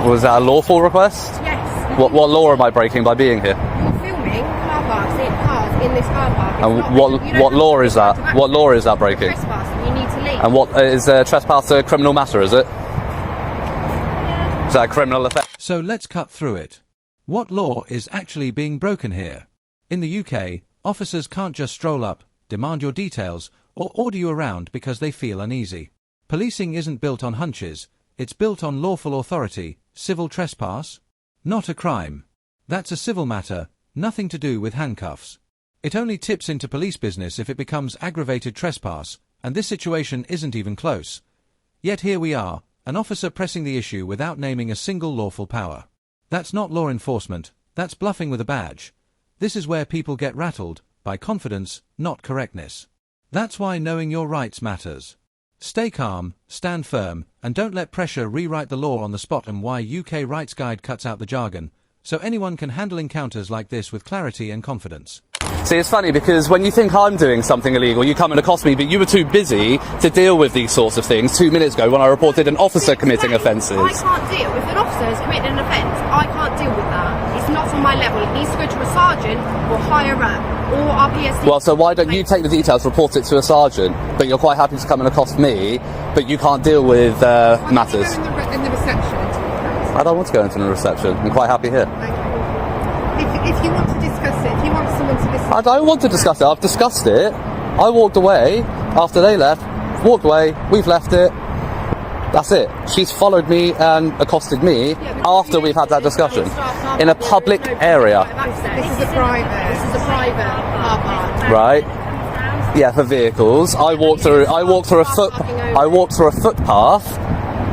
Was that a lawful request? Yes. What law am I breaking by being here? You're filming car parks in this car park. And what law is that? What law is that breaking? Trespassing, you need to leave. And what is trespass a criminal matter, is it? Is that a criminal offence? So let's cut through it. What law is actually being broken here? In the UK, officers can't just stroll up, demand your details, or order you around because they feel uneasy. Policing isn't built on hunches, it's built on lawful authority. Civil trespass? Not a crime. That's a civil matter, nothing to do with handcuffs. It only tips into police business if it becomes aggravated trespass, and this situation isn't even close. Yet here we are, an officer pressing the issue without naming a single lawful power. That's not law enforcement, that's bluffing with a badge. This is where people get rattled, by confidence, not correctness. That's why knowing your rights matters. Stay calm, stand firm, and don't let pressure rewrite the law on the spot, and why UK Rights Guide cuts out the jargon, so anyone can handle encounters like this with clarity and confidence. See, it's funny because when you think I'm doing something illegal, you come and accost me, but you were too busy to deal with these sorts of things 2 minutes ago when I reported an officer committing offences. I can't deal. If an officer has committed an offence, I can't deal with that. It's not on my level. It needs to go to a sergeant or higher up. Or our PSD. Well, so why don't you take the details, report it to a sergeant, but you're quite happy to come and accost me, but you can't deal with matters? In the reception. I don't want to go into the reception. I'm quite happy here. Okay. If you want to discuss it, if you want someone to discuss it. I don't want to discuss it. I've discussed it. I walked away after they left. Walked away. We've left it. That's it. She's followed me and accosted me after we've had that discussion in a public area. This is a private car park. Right. Yeah, for vehicles. I walked through a footpath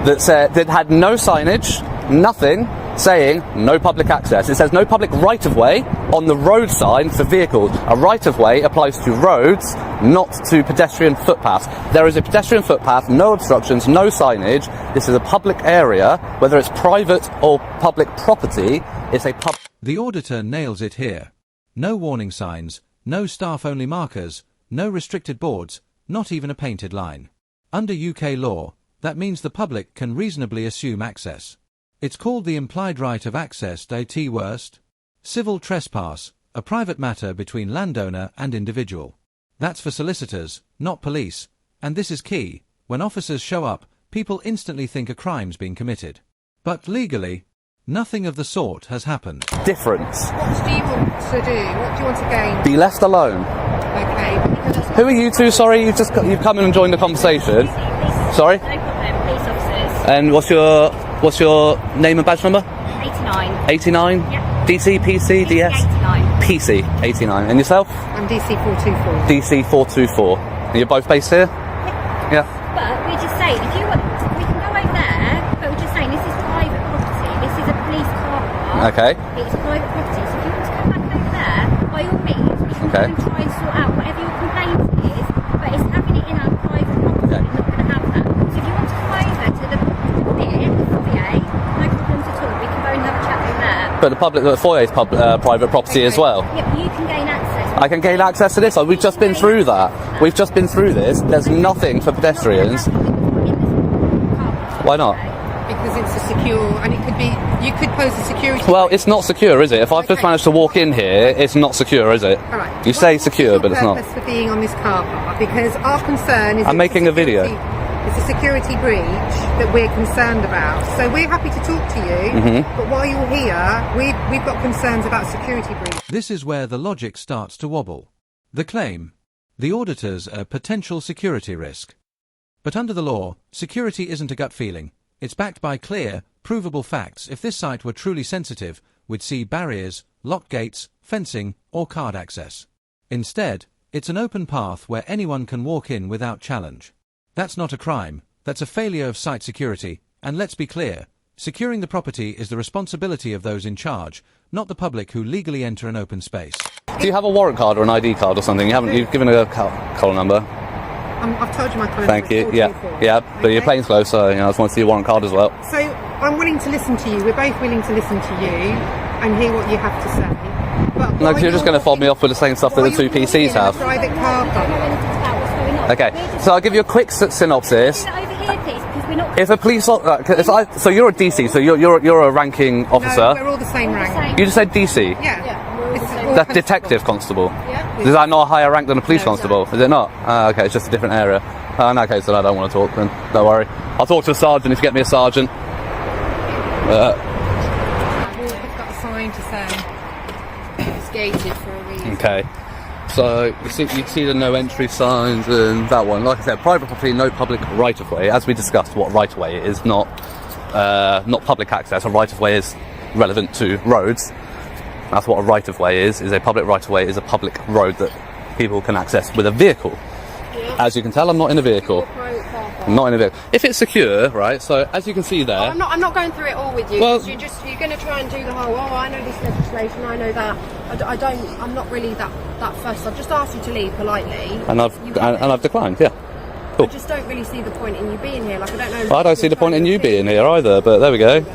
that had no signage, nothing, saying no public access. It says no public right-of-way on the road sign for vehicles. A right-of-way applies to roads, not to pedestrian footpaths. There is a pedestrian footpath, no obstructions, no signage. This is a public area, whether it's private or public property. It's a pub. The auditor nails it here. No warning signs, no staff-only markers, no restricted boards, not even a painted line. Under UK law, that means the public can reasonably assume access. It's called the implied right of access. T worst. Civil trespass, a private matter between landowner and individual. That's for solicitors, not police, and this is key. When officers show up, people instantly think a crime's been committed. But legally, nothing of the sort has happened. Difference. What do you want to do? What do you want to gain? Be left alone. Okay. Who are you two? Sorry, you've come in and joined the conversation. Sorry? No problem, police officers. And what's your name and badge number? 89. 89? Yeah. DC, PC, DS? 89. PC, 89. And yourself? I'm DC 424. DC 424. And you're both based here? Yeah. But we're just saying, if you want, we can go over there, but we're just saying this is private property. This is a police car park. Okay. It's private property. So if you want to come back over there, by all means, we can go and try and sort out whatever your complaint is, but it's having it in our private property. Okay. We're not going to have that. So if you want to come over to the foyer, no problems at all. We can go and have a chat over there. But the foyer is private property as well. Yeah, but you can gain access. I can gain access to this. We've just been through that. We've just been through this. There's nothing for pedestrians. Why not? Because it's a secure, and it could be, you could pose a security. Well, it's not secure, is it? If I've just managed to walk in here, it's not secure, is it? All right. You say secure, but it's not. What's your purpose for being on this car park? Because our concern is... I'm making a video. It's a security breach that we're concerned about. So we're happy to talk to you, but while you're here, we've got concerns about security breach. This is where the logic starts to wobble. The claim: the auditor's a potential security risk. But under the law, security isn't a gut feeling. It's backed by clear, provable facts. If this site were truly sensitive, we'd see barriers, locked gates, fencing, or card access. Instead, it's an open path where anyone can walk in without challenge. That's not a crime, that's a failure of site security, and let's be clear, securing the property is the responsibility of those in charge, not the public who legally enter an open space. Do you have a warrant card or an ID card or something? You've given a call number. I've told you my colour. Thank you. Yeah, but your plane's close, so I just want to see your warrant card as well. So I'm willing to listen to you. We're both willing to listen to you and hear what you have to say. But No, because you're just going to fob me off with the same stuff that the two PCs have. Private car park. Okay, so I'll give you a quick synopsis. Over here, please, because We're not. If a police, so you're a DC, so you're a ranking officer. No, we're all the same rank. You just said DC. Yeah. We're all the It's same. all That's constable. detective constable. Yeah. Is that not a higher rank than a police No, it's constable? not. Is it not? Okay, it's just a different area. In that case, then I don't want to talk. Then don't worry. I'll talk to a sergeant if you get me a sergeant. We've got a sign to say it's gated for a reason. Okay. So you see the no entry signs and that one. Like I said, private property, no public right of way. As we discussed, what right of way is not public access. A right of way is relevant to roads. That's what a right of way is. Is a public right of way is a public road that people can access with a vehicle. As you can tell, I'm not in a vehicle. I'm not in a vehicle. If it's secure, right? So as you can see there. I'm not going through it all with you. Well- 'Cause you're going to try and do the whole. Oh, I know this legislation. I know that. I'm not really that fussed. I've just asked you to leave politely. And I've declined. Yeah. I just don't really see the point in you being here. Like I don't know. Well, I don't see the point in you being here either. But there we go.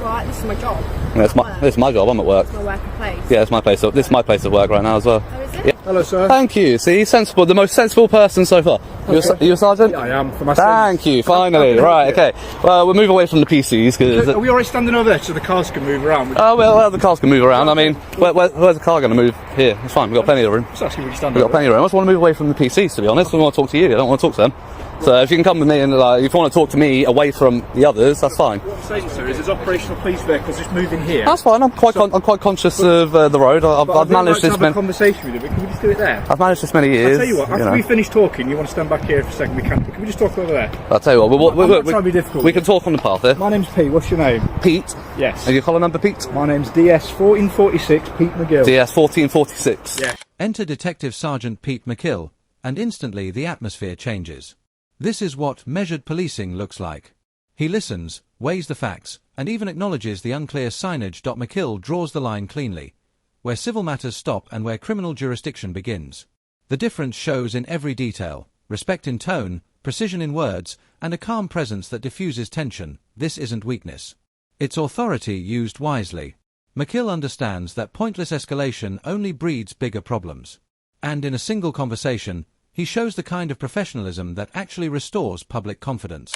Right, this is my job. It's my job. I'm at work. It's my working place. Yeah, it's my place. This is my place of work right now as well. Oh, is it? Yeah. Hello, sir. Thank you. See, sensible. The most sensible person so far. Are you a sergeant? Yeah, I am. For my Thank you. Finally. Right. Okay. Well, we'll move away from the PCs because. Are we already standing over there so the cars can move around? Oh well, the cars can move around. I mean, where's the car going to move? Here. It's fine. We've got plenty of room. Just asking where you stand We've got over plenty of room. I just want to move away from the PCs, to be honest. I want to talk to you. I don't want to talk to them. So if you can come with me and if you want to talk to me away from the others, that's fine. What I'm saying, sir, is there's operational police vehicles just moving here. That's fine. I'm quite conscious of the road. I've managed this have a many. conversation with you, but can we just do it there? I've managed this many years. I'll tell you what, after we finish talking, you want to stand back here for a second, can we just talk over there? I'll tell you what. I'm not trying to be difficult. We can talk on the path here. My name's Pete, what's your name? Pete. Yes. And your collar number, Pete? My name's DS1446, Pete McGill. DS 1446. Yeah. Enter Detective Sergeant Pete McKill, and instantly the atmosphere changes. This is what measured policing looks like. He listens, weighs the facts, and even acknowledges the unclear signage. McKill draws the line cleanly, where civil matters stop and where criminal jurisdiction begins. The difference shows in every detail: respect in tone, precision in words, and a calm presence that diffuses tension. This isn't weakness. It's authority used wisely. McKill understands that pointless escalation only breeds bigger problems. And in a single conversation, he shows the kind of professionalism that actually restores public confidence.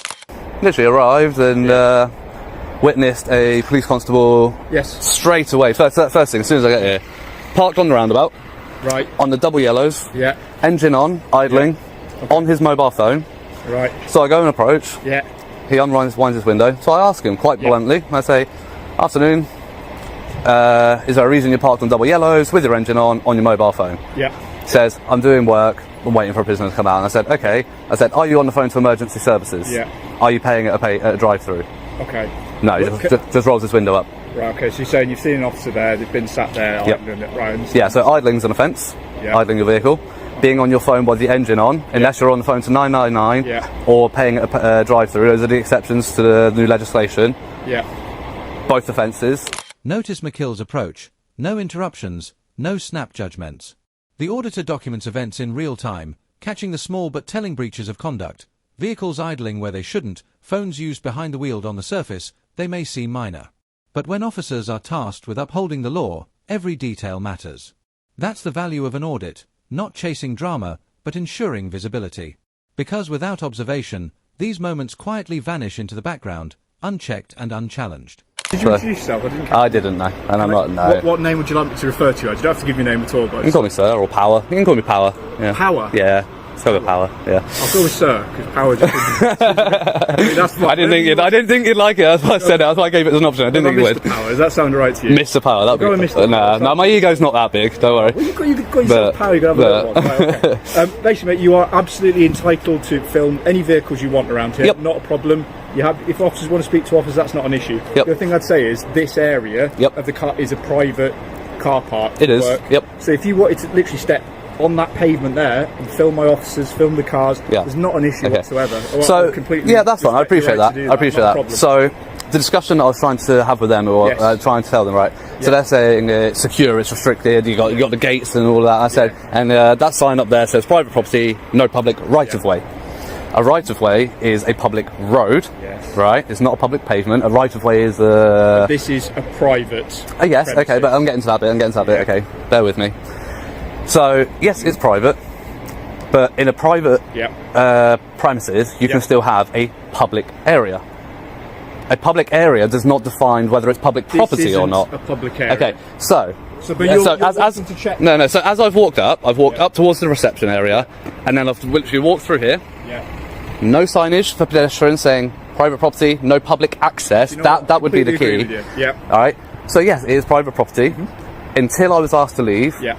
Literally arrived and witnessed a police constable. Yes. Straight away. First thing, as soon as I get here, parked on the roundabout. Right. On the double yellows. Yeah. Engine on, idling, on his mobile phone. Right. So I go and approach. Yeah. He winds his window. So I ask him quite bluntly. I say, "Afternoon. Is there a reason you're parked on double yellows with your engine on your mobile phone?" Yeah. He says, "I'm doing work. I'm waiting for a prisoner to come out." And I said, "Okay." I said, "Are you on the phone to emergency services?" Yeah. "Are you paying at a drive-through?" Okay. No, he just rolls his window up. Right, okay, so you're saying you've seen an officer there, they've been sat there, Yep. idling it, right? Yeah, so idling's an offence. Yeah. Idling your vehicle. Being on your phone with the engine on, unless you're on the phone to 999, Yeah. or paying at a drive-through. Those are the exceptions to the new legislation. Yeah. Both offences. Notice McKill's approach. No interruptions, no snap judgments. The auditor documents events in real time, catching the small but telling breaches of conduct. Vehicles idling where they shouldn't, phones used behind the wheel. On the surface, they may seem minor. But when officers are tasked with upholding the law, every detail matters. That's the value of an audit, not chasing drama, but ensuring visibility. Because without observation, these moments quietly vanish into the background, unchecked and unchallenged. Did you introduce yourself? I didn't know, and I'm not. No. What name would you like me to refer to you as? You don't have to give me a name at all, but You can call me Sir or Power. You can call me Power. Yeah. Power? Yeah. Let's go with Power. Yeah. I'll go with Sir, because Power just that's I didn't think you'd like it. That's why I said it. That's why I gave it as an option. I didn't think you would. Mr. Power, does that sound right to you? Mr. Power. That'd Go with be. Mr. Power. No, my ego's not that big. Don't worry. Well, you've got yourself Power, you can have a little one. Right, okay. Basically, mate, you are absolutely entitled to film any vehicles you want around here. Yep. Not a problem. If officers want to speak to officers, that's not an issue. Yep. The other thing I'd say is this area Yep. of the car is a private car park. It is. Work. Yep. So if you wanted to literally step on that pavement there and film my officers, film the cars, Yeah. there's not an issue Okay. whatsoever. So completely yeah, that's fine. I appreciate respect that. your I right to do appreciate not a that. problem. So the discussion I was trying to have with them, or Yes. trying to tell them, right? So they're saying it's secure, it's restricted. You got the gates and all that. I said, and that sign up there says private property, no public right of way. A right of way is a public road, Yes. right? It's not a public pavement. A right of way is This is a private. yes, okay, premises. but I'm getting to that bit. Okay, bear with me. So yes, it's private. But in a private Yeah. premises, you Yeah. can still have a public area. A public area does not define whether it's public property This or isn't not. a public area. Okay, so. But you're wanting to check. No. So as I've walked up towards the reception area, and then I've literally walked through here. Yeah. No signage for pedestrians saying private property, no public access. You know what? That would be the Completely key. agree with you. Yeah. All right. So yes, it is private property. Until I was asked to leave, Yeah.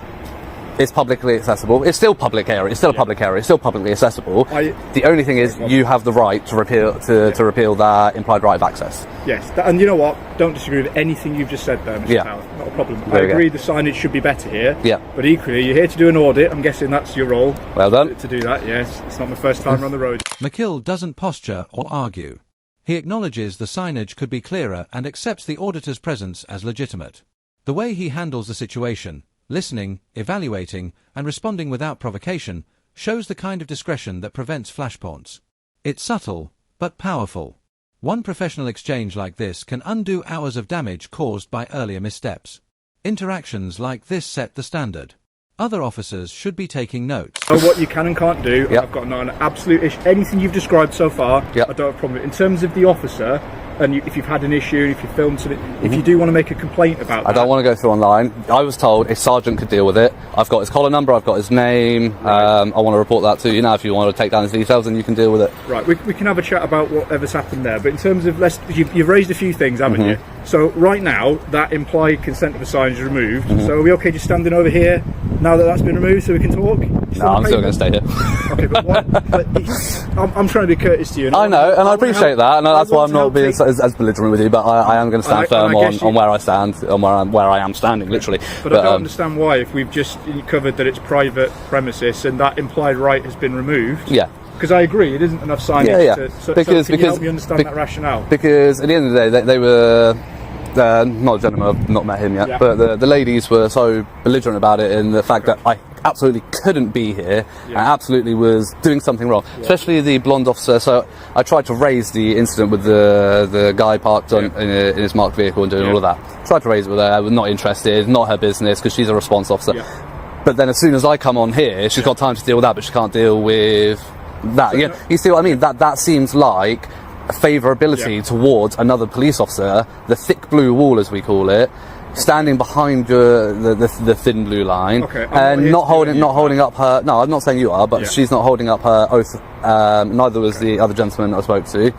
it's publicly accessible. It's still public area. It's still a public area. It's still publicly accessible. The only thing is, you have the right to repeal repeal that implied right of access. Yes, and you know what? Don't disagree with anything you've just said there, Mr. Yeah. Tower. Not a problem. There I we go. agree the signage should be better here. Yeah. But equally, you're here to do an audit. I'm guessing that's your role. Well done. To do that, yes. It's not my first time on the road. McKill doesn't posture or argue. He acknowledges the signage could be clearer and accepts the auditor's presence as legitimate. The way he handles the situation, listening, evaluating, and responding without provocation, shows the kind of discretion that prevents flashpoints. It's subtle, but powerful. One professional exchange like this can undo hours of damage caused by earlier missteps. Interactions like this set the standard. Other officers should be taking notes. Know what you can and can't do. Yep. I've got an absolute issue. Anything you've described so far, Yep. I don't have a problem with. In terms of the officer, and if you've had an issue, if you filmed something, if you do want to make a complaint about that. I don't want to go through online. I was told a sergeant could deal with it. I've got his collar number, I've got his name. I want to report that to you now. If you want to take down his details, then you can deal with it. Right, we can have a chat about whatever's happened there. But in terms of, you've raised a few things, haven't you? So right now, that implied consent of a sign is removed. So are we okay just standing over here now that that's been removed so we can talk? No, I'm still going to stay here. Okay, but what? I'm trying to be courteous to you. I know, and I appreciate that, and that's why I'm not being so. as belligerent with you. But I am going to stand firm on where I stand, on where I am standing, literally. But I don't understand why, if we've just covered that it's private premises and that implied right has been removed. Yeah. Because I agree, it isn't enough signage. Yeah. So can you help me understand that rationale? Because at the end of the day, they were. Not a gentleman, I've not met him yet, Yeah. but the ladies were so belligerent about it, and the fact that I absolutely couldn't be here and absolutely was doing something wrong, especially the blonde officer. So I tried to raise the incident with the guy parked in his marked vehicle and doing all of that. Tried to raise it with her, was not interested, not her business, because she's a response officer. But then as soon as I come on here, she's got time to deal with that, but she can't deal with that. So you see what I mean? That seems like a favourability towards another police officer, the thick blue wall as we call it, standing behind the thin blue line, and not holding up her. No, I'm not saying you are, but she's not holding up her oath. Neither was the other gentleman I spoke to.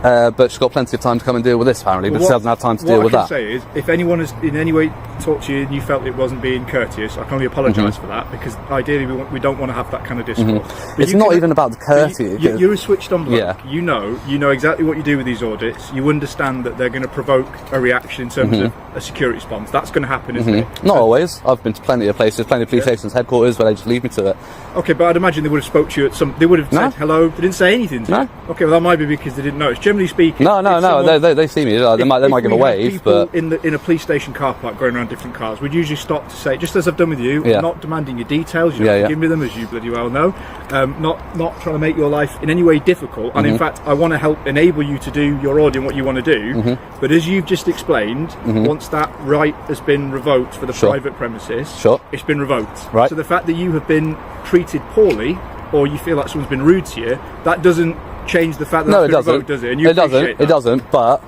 But she's got plenty of time to come and deal with this, apparently, but she doesn't have time to deal with that. What I can say is, if anyone has in any way talked to you and you felt it wasn't being courteous, I can only apologise for that, because ideally we don't want to have that kind of discourse. It's not even about the courtesy. You're a switched on bloke. You know exactly what you do with these audits. You understand that they're going to provoke a reaction in terms of a security response. That's going to happen, isn't it? Not always. I've been to plenty of places, plenty of police stations, headquarters, where they just leave me to it. Okay, but I'd imagine they would have spoke to you at some. They would have said hello. They didn't say anything to you. Okay, well that might be because they didn't notice. Generally speaking, they see me. They might give a wave, but in a police station car park going around different cars, we'd usually stop to say, just as I've done with you, I'm not demanding your details. You don't have to give me them, as you bloody well know. Not trying to make your life in any way difficult. And in fact, I want to help enable you to do your audit and what you want to do. But as you've just explained, once that right has been revoked for the private premises, it's been revoked. Right. So the fact that you have been treated poorly, or you feel like someone's been rude to you, that doesn't change the fact that no, it's it been doesn't. revoked, does it? And you It doesn't. But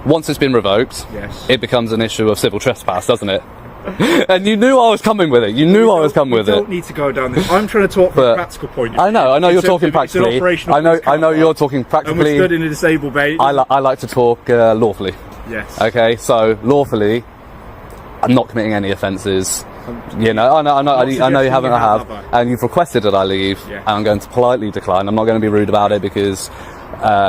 once it's been revoked, it becomes an issue of civil trespass, doesn't it? And you knew I was coming with it. You knew I was coming with it. You don't need to go down this. I'm trying to talk from a practical point of view. I know you're talking practically. I know you're talking practically. And we're stood in a disabled bay. I like to talk lawfully. Yes. Okay, so lawfully, I'm not committing any offences. I know you haven't. I have, and you've requested that I leave, and I'm going to politely decline. I'm not going to be rude about it, because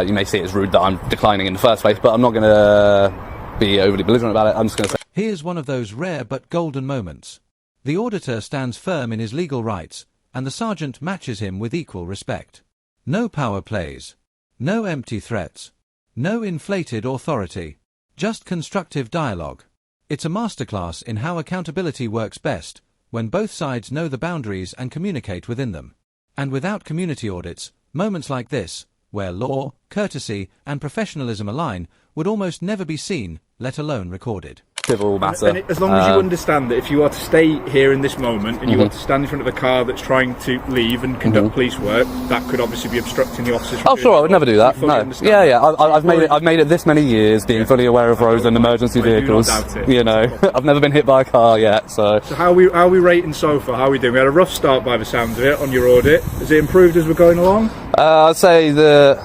you may see it as rude that I'm declining in the first place, but I'm not going to be overly belligerent about it. I'm just going to say. Here's one of those rare but golden moments. The auditor stands firm in his legal rights, and the sergeant matches him with equal respect. No power plays. No empty threats. No inflated authority. Just constructive dialogue. It's a masterclass in how accountability works best, when both sides know the boundaries and communicate within them. And without community audits, moments like this, where law, courtesy, and professionalism align, would almost never be seen, let alone recorded. civil matter. And as long as you understand that if you are to stay here in this moment and you are to stand in front of a car that's trying to leave and conduct police work, that could obviously be obstructing the officers. Oh, sure, I would never do that. No. Yeah. I've made it this many years, being fully aware of roads and emergency vehicles. You know, I've never been hit by a car yet. So how are we rating so far? How are we doing? We had a rough start by the sounds of it on your audit. Has it improved as we're going along? I'd say the.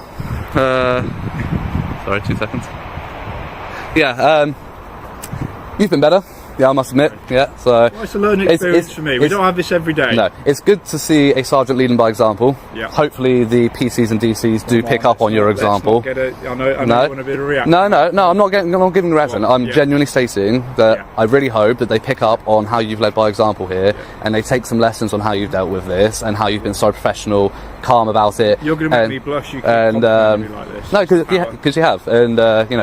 Sorry, 2 seconds. Yeah, you've been better. Yeah, I must admit. Yeah, so well, it's a learning experience for me. We don't have this every day. No, it's good to see a sergeant leading by example. Yeah. Hopefully, the PCs and DCs do pick up on your example. I know you want a bit of a reaction. No, I'm not giving a reaction. I'm genuinely stating that I really hope that they pick up on how you've led by example here, and they take some lessons on how you've dealt with this and how you've been so professional, calm about it. You're going to make me blush. You can compliment me like this. No, because you have, and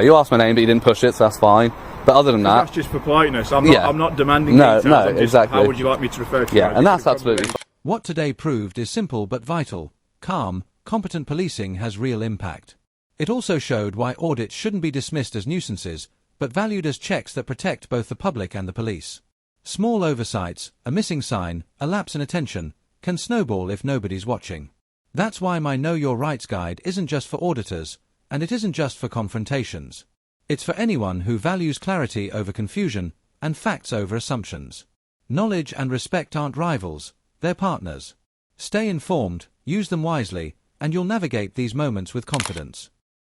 you asked my name, but you didn't push it, so that's fine. But other than that, that's just for politeness. I'm not demanding details. No, exactly. How would you like me to refer to? Yeah, and that's absolutely fine. What today proved is simple but vital. Calm, competent policing has real impact. It also showed why audits shouldn't be dismissed as nuisances, but valued as checks that protect both the public and the police. Small oversights, a missing sign, a lapse in attention, can snowball if nobody's watching. That's why my Know Your Rights guide isn't just for auditors, and it isn't just for confrontations. It's for anyone who values clarity over confusion and facts over assumptions. Knowledge and respect aren't rivals, they're partners. Stay informed, use them wisely, and you'll navigate these moments with confidence.